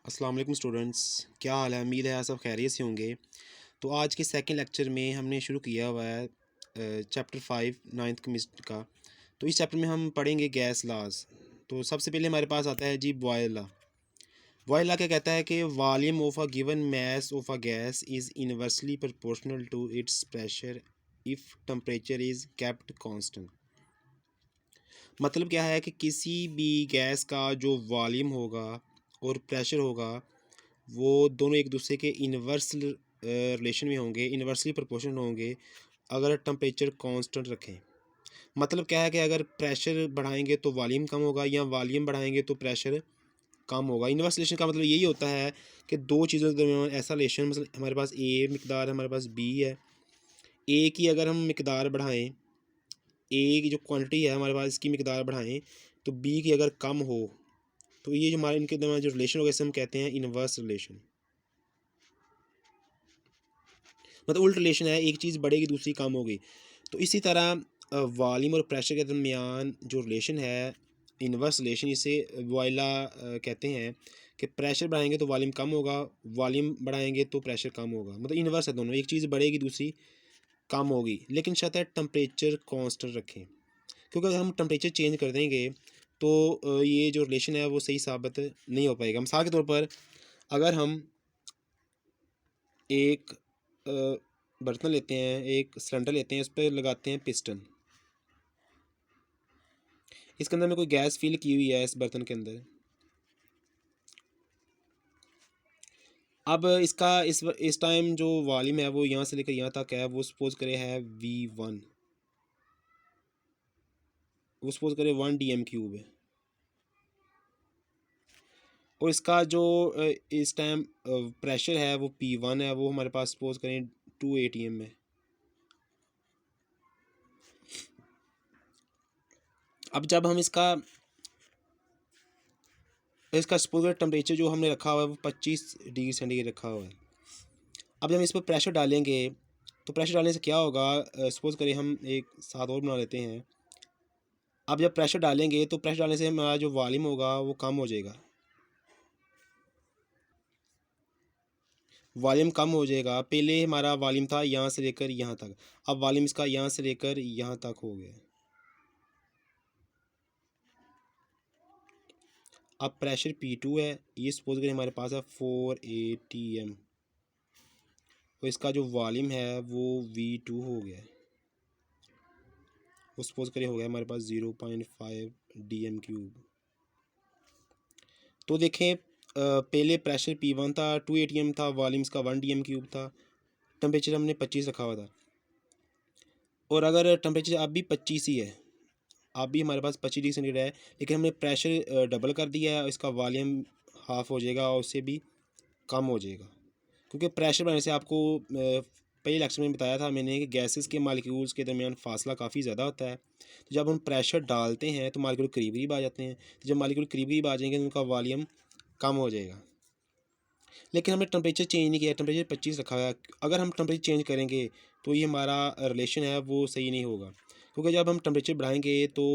अस्सलाम वालेकुम स्टूडेंट्स, क्या हाल है। उम्मीद है आप सब खैरियत से होंगे। तो आज के सेकंड लेक्चर में हमने शुरू किया हुआ है चैप्टर 5 नाइन्थ केमिस्ट्री का। तो इस चैप्टर में हम पढ़ेंगे गैस लाज। तो सबसे पहले हमारे पास आता है जी बॉयल लॉ। बॉयल लॉ क्या कहता है कि volume of a given mass of a gas is inversely proportional to its pressure if temperature is kept constant. मतलब क्या है कि किसी भी गैस का जो वॉल्यूम होगा और प्रेशर होगा वो दोनों एक दूसरे के इन्वर्स रिलेशन में होंगे, इन्वर्सली प्रोपोर्शनल होंगे अगर टेम्परेचर कांस्टेंट रखें। मतलब क्या है कि अगर प्रेशर बढ़ाएंगे तो वॉल्यूम कम होगा या वॉल्यूम बढ़ाएंगे तो प्रेशर कम होगा। इन्वर्स रिलेशन का मतलब यही होता है कि दो चीज़ों के दरमियान ऐसा रिलेशन, मतलब हमारे पास ए मिकदार है, हमारे पास बी है। ए की अगर हम मिकदार बढ़ाएं, ए की जो क्वांटिटी है हमारे पास, इसकी मिकदार बढ़ाएं तो बी की अगर कम हो तो ये जो हमारे इनके दरमियान जो रिलेशन होगा इसे हम कहते हैं इन्वर्स रिलेशन। मतलब उल्ट रिलेशन है, एक चीज़ बढ़ेगी दूसरी कम होगी। तो इसी तरह वॉल्यूम और प्रेशर के दरमियान जो रिलेशन है इन्वर्स रिलेशन, इसे वॉयला कहते हैं कि प्रेशर बढ़ाएंगे तो वॉल्यूम कम होगा, वॉल्यूम बढ़ाएंगे तो प्रेशर कम होगा। मतलब इन्वर्स है दोनों, एक चीज़ बढ़ेगी दूसरी कम होगी, लेकिन शर्त है टेम्परेचर कांस्टेंट रखें। क्योंकि अगर हम टेम्परेचर चेंज कर देंगे तो ये जो रिलेशन है वो सही साबित नहीं हो पाएगा। मिसाल के तौर पर अगर हम एक बर्तन लेते हैं, एक सिलेंडर लेते हैं, उस पर लगाते हैं पिस्टन। इसके अंदर में कोई गैस फिल की हुई है इस बर्तन के अंदर। अब इसका इस टाइम जो वॉल्यूम है वो यहाँ से लेकर यहाँ तक है, वो सपोज करे है V1, वो सपोज करे 1 dm³ है। और इसका जो इस टाइम प्रेशर है वो P1 है, वो हमारे पास सपोज करें 2 atm है। अब जब हम इसका इसका सपोज टेम्परेचर जो हमने रखा हुआ है वो 25 डिग्री सेंटीग्रेड रखा हुआ है। अब जब हम इस पर प्रेशर डालेंगे तो प्रेशर डालने से क्या होगा, सपोज़ करें हम एक साथ और बना लेते हैं। अब जब प्रेशर डालेंगे तो प्रेशर डालने से हमारा जो वॉल्यूम होगा वो कम हो जाएगा, वॉल्यूम कम हो जाएगा। पहले हमारा वॉल्यूम था यहाँ से लेकर यहाँ तक, अब वॉल्यूम इसका यहाँ से लेकर यहाँ तक हो गया। अब प्रेशर P2 है, ये सपोज करें हमारे पास है 4 atm, और इसका जो वॉल्यूम है वो V2 हो गया, वो सपोज करें हो गया हमारे पास 0.5 dm³। तो देखें पहले प्रेशर P1 था 2 atm था, वॉल्यूम इसका 1 dm³ था, टेम्परेचर हमने 25 रखा हुआ था। और अगर टेम्परेचर अब भी 25 ही है, अब भी हमारे पास 25 डिग्री सेंटीग्रेड है, लेकिन हमने प्रेशर डबल कर दिया है, इसका वॉल्यूम हाफ हो जाएगा और उससे भी कम हो जाएगा। क्योंकि प्रेशर बढ़ने से आपको पहले लेक्चर में बताया था मैंने कि गैसेस के मालिक्यूल्स के दरमियान फासला काफ़ी ज़्यादा होता है। तो जब हम प्रेशर डालते हैं तो मालिक्यूल करीब करीब आ जाते हैं, तो जब मालिक्यूल करीब करीब आ जाएंगे तो उनका वॉल्यूम कम हो जाएगा। लेकिन हमने टेम्परेचर चेंज नहीं किया, टेम्परेचर 25 रखा हुआ है। अगर हम टेम्परेचर चेंज करेंगे तो ये हमारा रिलेशन है वो सही नहीं होगा, क्योंकि जब हम टेम्परेचर बढ़ाएंगे तो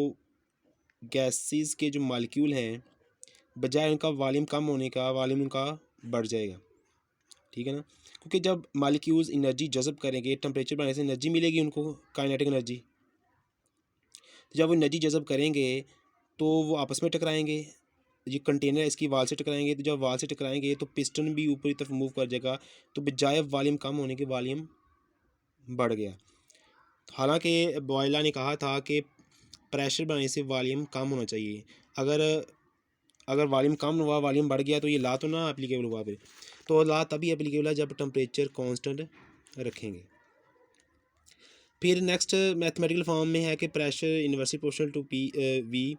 गैसेस के जो मालिक्यूल हैं बजाय उनका वॉल्यूम कम होने का, वॉल्यूम उनका बढ़ जाएगा। ठीक है ना, क्योंकि जब मालिक्यूल्स एनर्जी जज़ब करेंगे, टेम्परेचर बढ़ने से एनर्जी मिलेगी उनको, काइनेटिक एनर्जी। तो जब वो एनर्जी जज़ब करेंगे तो वो आपस में टकराएंगे, ये कंटेनर इसकी वाल से टकराएंगे, तो जब वाल से टकराएंगे तो पिस्टन भी ऊपर की तरफ मूव कर जाएगा, तो बजाय वॉल्यूम कम होने के वॉल्यूम बढ़ गया। हालांकि बॉयला ने कहा था कि प्रेशर बढ़ने से वॉल्यूम कम होना चाहिए। अगर अगर वॉल्यूम कम हुआ वॉल्यूम बढ़ गया तो ये ला तो ना एप्लीकेबल हुआ फिर। तो ला तभी एप्लीकेबल है जब टेम्परेचर कांस्टेंट रखेंगे। फिर नेक्स्ट मैथमेटिकल फॉर्म में है कि pressure inversely proportional to V।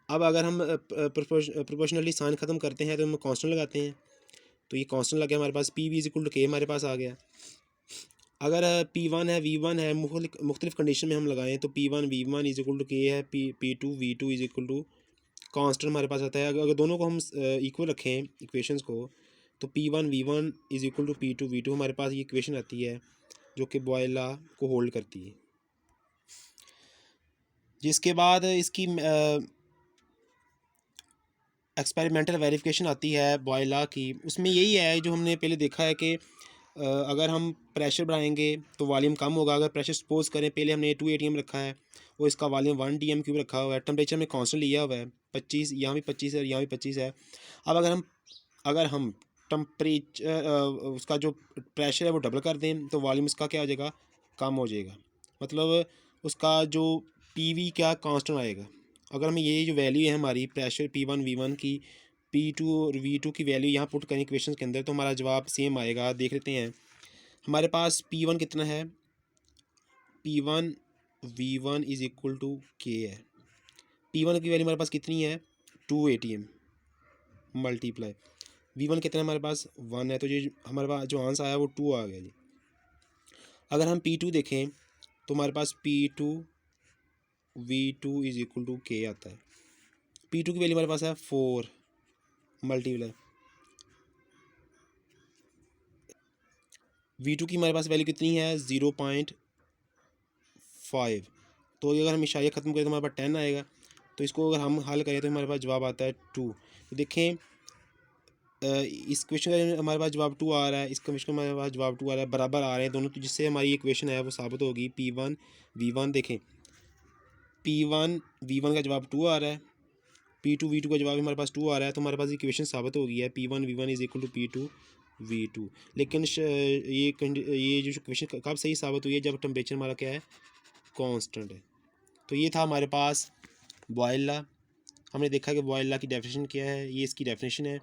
अब अगर हम प्रोपोर्शनली साइन ख़त्म करते हैं तो हम कांस्टेंट लगाते हैं, तो ये कांस्टेंट लग गया हमारे पास, PV is equal to K हमारे पास आ गया। अगर P1 है V1 है, मुख्तलिफ कंडीशन में हम लगाएं तो P1 V1 is equal to K है, P2 V2 is equal to constant हमारे पास आता है। अगर दोनों को हम इक्वल रखें इक्वेशंस को, तो P1 V1 is equal to P2 V2 हमारे पास ये इक्वेशन आती है जो कि बॉयल लॉ को होल्ड करती है। जिसके बाद इसकी एक्सपेरिमेंटल वेरिफिकेशन आती है बॉयल लॉ की, उसमें यही है जो हमने पहले देखा है कि अगर हम प्रेशर बढ़ाएंगे तो वॉल्यूम कम होगा। अगर प्रेशर सपोज करें, पहले हमने 2 ATM रखा है और इसका वॉल्यूम 1 DM³ रखा हुआ है, टेम्परेचर में कांस्टेंट लिया हुआ है 25, यहाँ भी 25 है और यहाँ भी 25 है। अब अगर हम टम्परेचर उसका जो प्रेशर है वो डबल कर दें तो वॉल्यूम उसका क्या हो जाएगा, कम हो जाएगा। मतलब उसका जो PV क्या कांस्टेंट आएगा। अगर हमें ये जो वैल्यू है हमारी प्रेशर P1 V1 की, P2 और V2 की वैल्यू यहाँ पुट करें इक्वेशन के अंदर तो हमारा जवाब सेम आएगा। देख लेते हैं हमारे पास P1 कितना है, P1 V1 is equal to K है। P1 की वैल्यू हमारे पास कितनी है, 2 ATM मल्टीप्लाई V1 कितना है हमारे पास 1 है, तो ये हमारे पास जो आंसर आया वो 2 आ गया जी। अगर हम P2 देखें तो हमारे पास P2 V2 is equal to K आता है। P2 की वैल्यू हमारे पास है 4 मल्टीप्लाई V2 की हमारे पास वैल्यू कितनी है 0.5। तो अगर हम इशारिया ख़त्म करें तो हमारे पास 10 आएगा। तो इसको अगर हम हल करें तो हमारे पास जवाब आता है 2। तो देखें इस क्वेश्चन का हमारे पास जवाब 2 आ रहा है, इस क्वेश्चन का हमारे पास जवाब 2 आ रहा है, बराबर आ रहे हैं दोनों, तो जिससे हमारी इक्वेशन है वो साबित होगी। P1 V1 देखें, P1 V1 का जवाब 2 आ रहा है, P2 V2 का जवाब हमारे पास 2 आ रहा है, तो हमारे पास इक्वेशन साबित हो गई है P1 V1 is equal to P2 V2। लेकिन ये जो क्वेश्चन कब सही साबित हुई है, जब टेम्परेचर हमारा क्या है, कांस्टेंट है। तो ये था हमारे पास बॉयल लॉ। हमने देखा कि बॉयल लॉ की डेफिनेशन क्या है, ये इसकी डेफिनेशन है।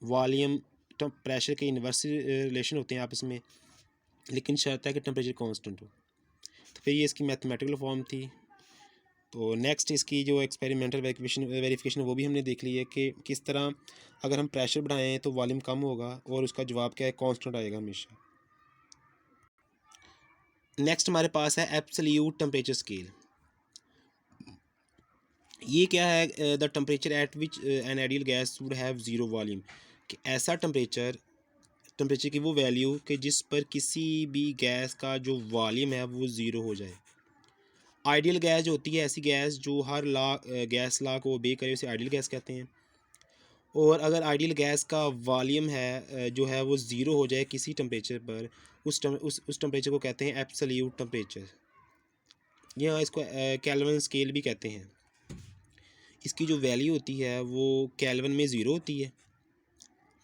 वॉल्यूम प्रेशर के इन्वर्स रिलेशन होते हैं आपस में, लेकिन शर्त है कि टेम्परेचर कांस्टेंट हो। तो फिर ये इसकी मैथमेटिकल फॉर्म थी। तो नेक्स्ट इसकी जो एक्सपेरिमेंटल वेरिफिकेशन वो भी हमने देख ली है कि किस तरह अगर हम प्रेशर बढ़ाएं तो वॉल्यूम कम होगा और उसका जवाब क्या है, कांस्टेंट आएगा हमेशा। नेक्स्ट हमारे पास है एब्सोल्यूट टेम्परेचर स्केल। ये क्या है, the temperature at which an ideal gas would have zero volume, कि ऐसा टेम्परेचर की वो वैल्यू कि जिस पर किसी भी गैस का जो वॉल्यूम है वो ज़ीरो हो जाए। आइडियल गैस जो होती है, ऐसी गैस जो हर गैस ला को ओबे करे, उसे आइडियल गैस कहते हैं। और अगर आइडियल गैस का वॉल्यूम है जो है वो ज़ीरो हो जाए किसी टेम्परेचर पर, उस टेम्परेचर को कहते हैं एब्सोल्यूट टेम्परेचर। यहाँ इसको केल्विन स्केल भी कहते हैं। इसकी जो वैल्यू होती है वो केल्विन में ज़ीरो होती है।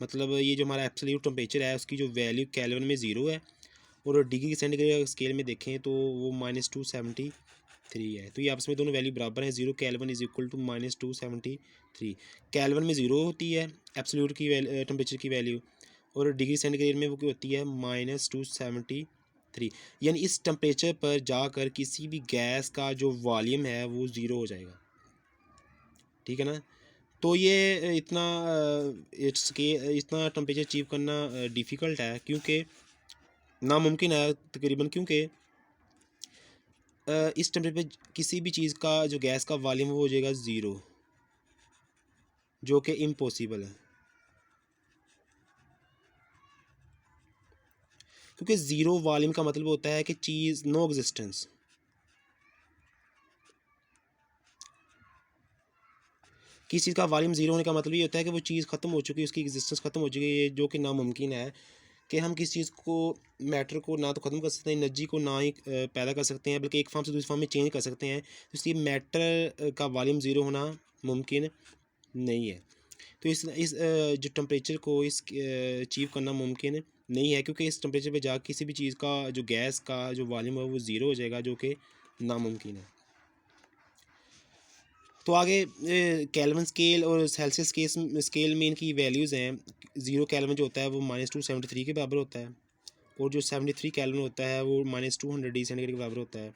मतलब ये जो हमारा एब्सोल्यूट टेम्परेचर है उसकी जो वैल्यू केल्विन में ज़ीरो है, और डिग्री सेंटीग्रेड स्केल में देखें तो वो -273 है। तो ये आपस में दोनों वैल्यू बराबर हैं। 0 kelvin is equal to -273। Kelvin में ज़ीरो होती है एब्सोल्यूट की टेम्परेचर की वैल्यू, और डिग्री सेंटीग्रेड में वो क्या होती है, -273। यानी इस टेम्परेचर पर जाकर किसी भी गैस का जो वॉल्यूम है वो ज़ीरो हो जाएगा। ठीक है ना। तो ये इतना टेम्परेचर अचीव करना डिफ़िकल्ट है, क्योंकि नामुमकिन है तकरीबन, क्योंकि इस टेम्परेचर पे किसी भी चीज़ का जो गैस का वॉल्यूम वो हो जाएगा ज़ीरो, जो कि इम्पॉसिबल है। क्योंकि ज़ीरो वॉल्यूम का मतलब होता है कि चीज़ नो एग्जिस्टेंस। किसी चीज़ का वॉल्यूम ज़ीरो होने का मतलब ये होता है कि वो चीज़ ख़त्म हो चुकी है, उसकी एग्जिस्टेंस ख़त्म हो चुकी है, जो कि नामुमकिन है कि हम किसी चीज़ को, मैटर को ना तो ख़त्म कर सकते हैं, एनर्जी को ना ही पैदा कर सकते हैं, बल्कि एक फॉर्म से दूसरी फॉर्म में चेंज कर सकते हैं। तो इसलिए मैटर का वॉल्यूम ज़ीरो होना मुमकिन नहीं है। तो इस जो टेम्परेचर को इस अचीव करना मुमकिन नहीं है, क्योंकि इस टेम्परेचर पे जा किसी भी चीज़ का जो गैस का जो वॉल्यूम है वो ज़ीरो हो जाएगा, जो कि नामुमकिन है। तो आगे केल्विन स्केल और सेल्सियस स्केल में इनकी वैल्यूज़ हैं। 0 केल्विन जो होता है वो -273 के बराबर होता है, और जो 73 केल्विन होता है वो -200 डिग्री सेंटीग्रेड के बराबर होता है।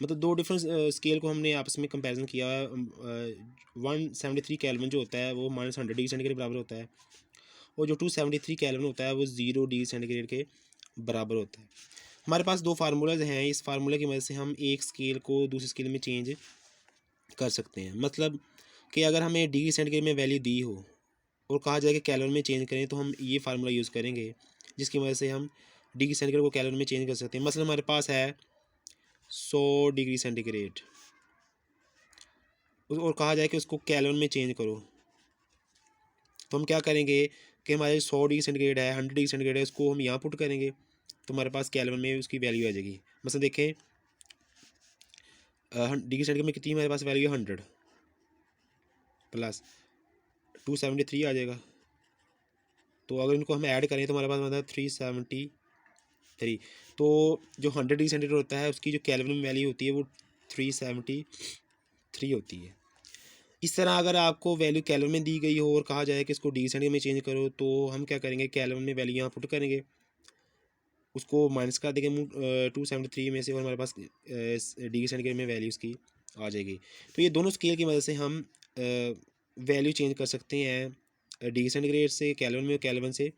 मतलब दो डिफरेंट स्केल को हमने आपस में कंपैरिजन किया है। 173 केल्विन जो होता है वो -100 डिग्री सेंटीग्रेड के बराबर होता है, और जो 273 केल्विन होता है वो 0 डिग्री सेंटीग्रेड के बराबर होता है। हमारे पास दो फार्मूलाज हैं, इस फार्मूला की मदद से हम एक स्केल को दूसरे स्केल में चेंज कर सकते हैं। मतलब कि अगर हमें डिग्री सेंटीग्रेड में वैल्यू दी हो और कहा जाए कि कैलोरी में चेंज करें, तो हम ये फार्मूला यूज़ करेंगे जिसकी वजह से हम डिग्री सेंटीग्रेड को कैलोरी में चेंज कर सकते हैं। मसलन हमारे पास है 100 डिग्री सेंटीग्रेड, और कहा जाए कि उसको कैलोरी में चेंज करो, तो हम क्या करेंगे कि हमारे 100 डिग्री सेंटीग्रेड है, 100 डिग्री सेंटीग्रेड है, उसको हम यहाँ पुट करेंगे तो हमारे पास केल्विन में उसकी वैल्यू आ जाएगी। मतलब देखें डिग्री सेंटीग्रेड में कितनी हमारे पास वैल्यू है, 100 प्लस 273 आ जाएगा। तो अगर इनको हम ऐड करें तो हमारे पास मतलब 373। तो जो 100 डिग्री सेंटीग्रेड होता है उसकी जो केल्विन में वैल्यू होती है वो 373 होती है। इस तरह अगर आपको वैल्यू केल्विन में दी गई हो और कहा जाए कि इसको डिग्री सेंटीग्रेड में चेंज करो तो हम क्या करेंगे, केल्विन में वैल्यू यहाँ पुट करेंगे, उसको माइनस कर देंगे 273 में से और हमारे पास डिग्री सेंटीग्रेड में वैल्यू उसकी आ जाएगी। तो ये दोनों स्केल की मदद से हम वैल्यू चेंज कर सकते हैं डिग्री सेंटीग्रेड से केल्विन में और केल्विन से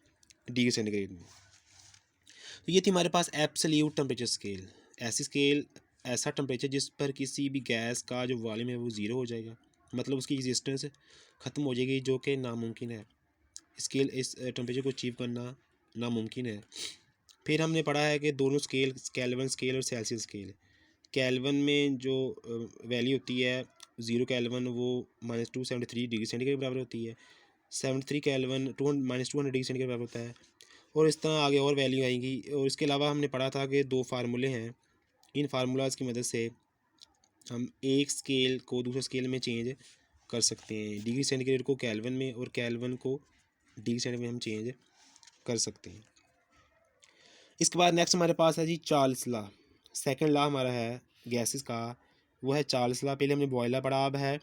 डिग्री सेंटीग्रेड में। तो ये थी हमारे पास एब्सोल्यूट टेम्परेचर स्केल। ऐसी स्केल ऐसा टेम्परेचर जिस पर किसी भी गैस का जो वॉल्यूम है वो ज़ीरो हो जाएगा, मतलब उसकी एग्जिस्टेंस ख़त्म हो जाएगी, जो कि नामुमकिन है। स्केल इस टेम्परेचर को अचीव करना नामुमकिन है। फिर हमने पढ़ा है कि दोनों स्केल, केल्विन स्केल और सेल्सियस स्केल, केल्विन में जो वैल्यू होती है 0 केल्विन वो -273 डिग्री सेंटीग्रेड बराबर होती है, 73 केल्विन -200 डिग्री सेंटीग्रेड बराबर होता है, और इस तरह आगे और वैल्यू आएंगी। और इसके अलावा हमने पढ़ा था कि 2 फार्मूले हैं, इन फार्मूलाज की मदद से हम एक स्केल को दूसरे स्केल में चेंज कर सकते हैं। डिग्री सेंटीग्रेड को केल्विन में और केल्विन को डिग्री सेंटीग्रेड में हम चेंज कर सकते हैं। इसके बाद नेक्स्ट हमारे पास है जी चार्ल्स लॉ। सेकंड लॉ हमारा है गैसेस का, वो है चार्ल्स लॉ। पहले हमने बॉयलर पढ़ा, अब है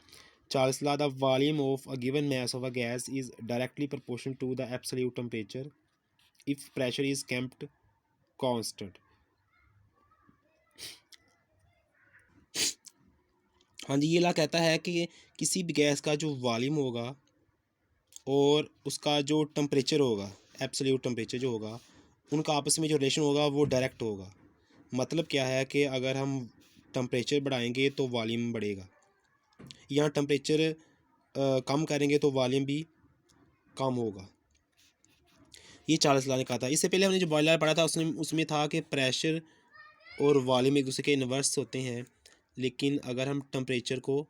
Charles law. The volume of a given mass of a gas is directly proportional to the absolute temperature if pressure is kept constant. हाँ जी, ये लॉ कहता है कि किसी भी गैस का जो वॉल्यूम होगा और उसका जो टेम्परेचर होगा, एब्सोल्यूट टेम्परेचर जो होगा, उनका आपस में जो रिलेशन होगा वो डायरेक्ट होगा। मतलब क्या है कि अगर हम टेम्परेचर बढ़ाएंगे तो वॉल्यूम बढ़ेगा, या टेम्परेचर कम करेंगे तो वॉल्यूम भी कम होगा। ये चार्ल्स लॉ ने कहा था। इससे पहले हमने जो बॉयलर पढ़ा था उसमें था कि प्रेशर और वॉल्यूम एक दूसरे के इन्वर्स होते हैं, लेकिन अगर हम टेम्परेचर को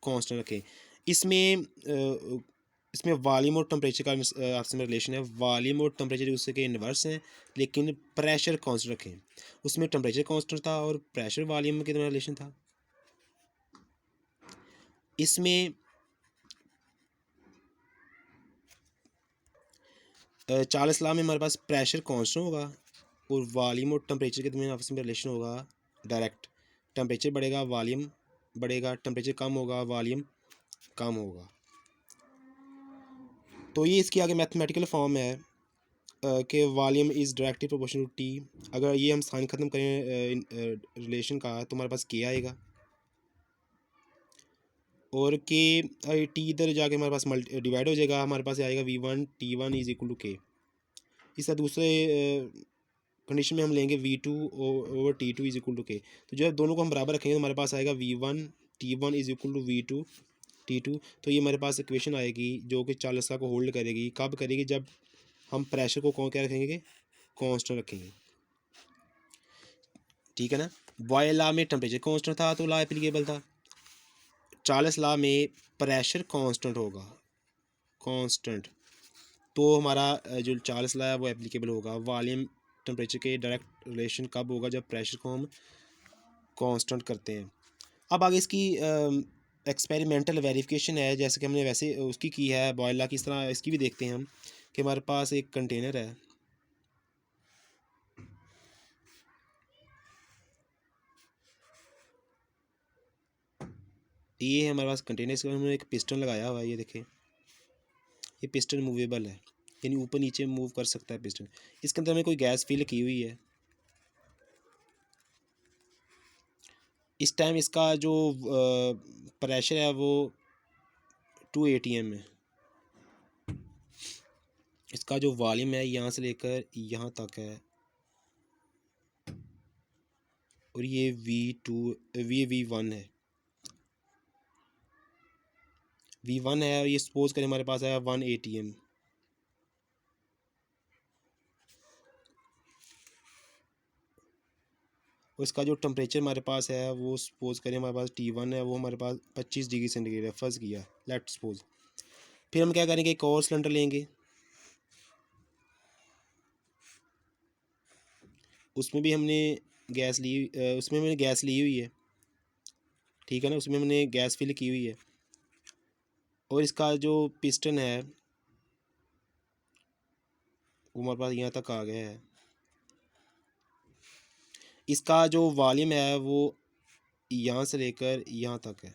कांस्टेंट रखें, इसमें इसमें वॉल्यूम और टेम्परेचर का आपस में रिलेशन है। वॉल्यूम और टेम्परेचर एक दूसरे के इन्वर्स हैं, लेकिन प्रेशर कांस्टेंट रखें। उसमें टेम्परेचर कांस्टेंट था और प्रेशर वॉल्यूम के दरमियान रिलेशन था। इसमें चार्ल्स लॉ में हमारे पास प्रेशर कांस्टेंट होगा और वॉल्यूम और टेम्परेचर के दरमियान आपस में रिलेशन होगा डायरेक्ट। टेम्परेचर बढ़ेगा वॉल्यूम बढ़ेगा, टेम्परेचर कम होगा वॉल्यूम कम होगा। तो ये इसकी आगे मैथमेटिकल फॉर्म है कि volume is directly proportional to T. अगर ये हम साइन ख़त्म करें रिलेशन का तो हमारे पास के आएगा, और के टी इधर जाके हमारे पास डिवाइड हो जाएगा, हमारे पास आएगा V1 T1 is equal to के। इस तरह दूसरे कंडीशन में हम लेंगे V2 over T2 is equal to के। तो जो है दोनों को हम बराबर रखेंगे तो हमारे पास आएगा V1 T1 is equal to V2 T2। तो ये हमारे पास इक्वेशन आएगी जो कि चार्ल्स लॉ को होल्ड करेगी। कब करेगी? जब हम प्रेशर को क्या रखेंगे, कांस्टेंट रखेंगे। ठीक है ना। बॉयल लॉ में टेम्परेचर कांस्टेंट था तो लॉ एप्लीकेबल था। चार्ल्स लॉ में प्रेशर कांस्टेंट होगा, कांस्टेंट, तो हमारा जो चार्ल्स लॉ है वो एप्लीकेबल होगा। वॉल्यूम टेम्परेचर के डायरेक्ट रिलेशन कब होगा? जब प्रेशर को हम कांस्टेंट करते हैं। अब आगे इसकी एक्सपेरिमेंटल वेरिफिकेशन है, जैसे कि हमने वैसे उसकी की है बॉयल लॉ की, इस तरह इसकी भी देखते हैं हम कि हमारे पास एक कंटेनर है, ये हमारे पास कंटेनर, इसके हमने एक पिस्टन लगाया हुआ है। ये देखें, ये पिस्टन मूवेबल है, यानी ऊपर नीचे मूव कर सकता है पिस्टन। इसके अंदर हमें कोई गैस फिल की हुई है। इस टाइम इसका जो प्रेशर है वो 2 atm है। इसका जो वॉल्यूम है यहाँ से लेकर यहाँ तक है, और ये V1 है, V1 है, और ये सपोज करें हमारे पास है 1 atm। और इसका जो टेम्परेचर हमारे पास है वो सपोज करें हमारे पास T1 है, वो हमारे पास 25 डिग्री सेंटीग्रेड है। फर्स्ट किया, लेट्स सपोज फिर हम क्या करेंगे, एक और सिलेंडर लेंगे, उसमें भी हमने गैस ली, उसमें मैंने गैस ली हुई है, ठीक है ना, उसमें मैंने गैस फिल की हुई है। और इसका जो पिस्टन है वो हमारे पास यहाँ तक आ गया है। इसका जो वॉल्यूम है वो यहाँ से लेकर यहाँ तक है।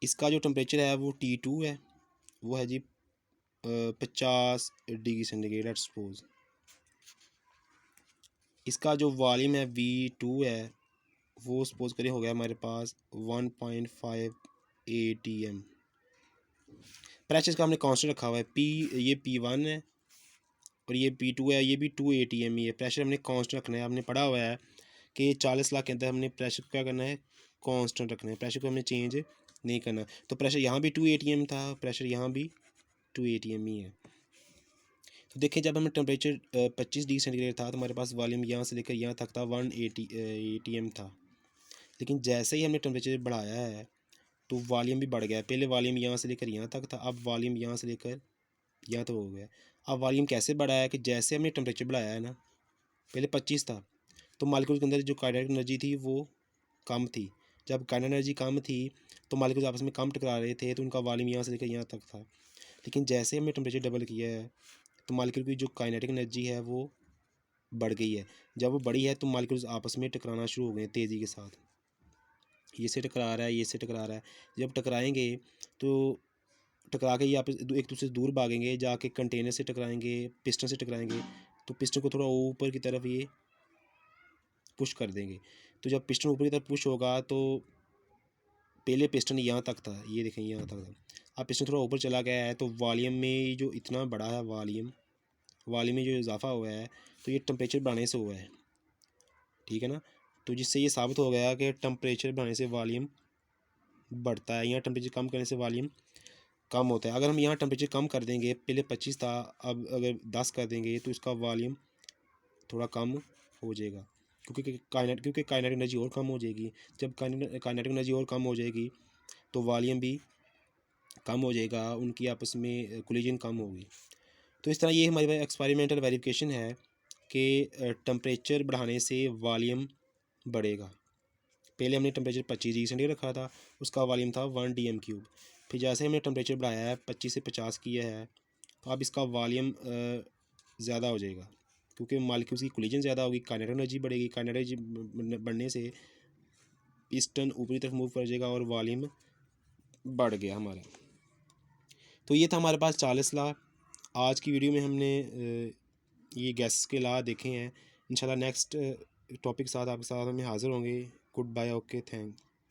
इसका जो टेम्परेचर है वो T2 है, वो है जी 50 डिग्री सेंटीग्रेड लेट्स सपोज। इसका जो वॉल्यूम है V2 है, वो सपोज करें हो गया हमारे पास 1.5 ATM। प्रेशर का हमने कांस्टेंट रखा हुआ है, ये P1 है और ये P2 है, ये भी 2 ATM ही है। प्रेशर हमने कांस्टेंट रखना है, हमने पढ़ा हुआ है कि 40 लाख के अंदर हमने प्रेशर को क्या करना है, कांस्टेंट रखना है, प्रेशर को हमने चेंज नहीं करना। तो प्रेशर यहाँ भी 2 ATM था, प्रेशर यहाँ भी 2 ATM ही है। तो देखिए जब हमें टेम्परेचर 25 डिग्री सेंटीग्रेड था तो हमारे पास वॉल्यूम यहाँ से लेकर यहाँ तक था 180 ATM था। लेकिन जैसे ही हमने टेम्परेचर बढ़ाया है तो वॉल्यूम भी बढ़ गया है। पहले वॉल्यूम यहाँ से लेकर यहाँ तक था, अब वॉल्यूम यहाँ से लेकर यहाँ तक हो गया। अब वॉल्यूम कैसे बढ़ा है कि जैसे हमने टेम्परेचर बढ़ाया है ना, पहले 25 था तो मॉलिक्यूल के अंदर जो काइनेटिक एनर्जी थी वो कम थी। जब काइनेटिक एनर्जी कम थी तो मॉलिक्यूल्स आपस में कम टकरा रहे थे, तो उनका वॉल्यूम यहाँ से लेकर यहाँ तक था। लेकिन जैसे हमने टेम्परेचर डबल किया है तो मॉलिक्यूल की जो काइनेटिक एनर्जी है वो बढ़ गई है। जब वो बढ़ी है तो मॉलिक्यूल्स आपस में टकराना शुरू हो गए तेज़ी के साथ, ये से टकरा रहा है, ये से टकरा रहा है। जब टकराएंगे तो टकरा के ये आप एक दूसरे से दूर भागेंगे, जाके कंटेनर से टकराएंगे, पिस्टन से टकराएंगे, तो पिस्टन को थोड़ा ऊपर की तरफ ये पुश कर देंगे। तो जब पिस्टन ऊपर की तरफ पुश होगा तो पहले पिस्टन यहाँ तक था, ये देखें यहाँ तक था, अब पिस्टन थोड़ा ऊपर चला गया है तो वॉल्यूम में जो इतना बड़ा है वॉल्यूम में जो इजाफा हुआ है तो ये टेम्परेचर बढ़ाने से हुआ है, ठीक है ना। तो जिससे ये साबित हो गया कि टेम्परेचर बढ़ाने से वॉल्यूम बढ़ता है, यहाँ टेम्परेचर कम करने से वॉल्यूम कम होता है। अगर हम यहाँ टेम्परेचर कम कर देंगे, पहले 25 था अब अगर 10 कर देंगे तो इसका वॉल्यूम थोड़ा कम हो जाएगा, क्योंकि काइनेटिक एनर्जी और कम हो जाएगी। जब काइनेटिक एनर्जी और कम हो जाएगी तो वॉल्यूम भी कम हो जाएगा, उनकी आपस में कोलिजन कम होगी। तो इस तरह ये हमारे पास एक्सपेरिमेंटल वेरिफिकेशन है कि टेम्परेचर बढ़ाने से वॉल्यूम बढ़ेगा। पहले हमने टेम्परेचर 25 डिग्री सेंटीग्रेड रखा था, उसका वॉल्यूम था 1 DM³। फिर जैसे हमने टेम्परेचर बढ़ाया है 25 से 50 किया है तो अब इसका वॉल्यूम ज़्यादा हो जाएगा, क्योंकि मॉलिक्यूल्स की कोलिजन ज़्यादा होगी, काइनेटिक एनर्जी बढ़ेगी। काइनेटिक एनर्जी बढ़ने से पिस्टन ऊपरी तरफ मूव कर जाएगा और वॉल्यूम बढ़ गया हमारा। तो ये था हमारे पास 40 लॉ। आज की वीडियो में हमने ये गैसेस के लॉ देखे हैं। इंशाल्लाह नेक्स्ट टॉपिक के साथ आपके साथ हमें हाज़िर होंगे। Good bye, okay, thank.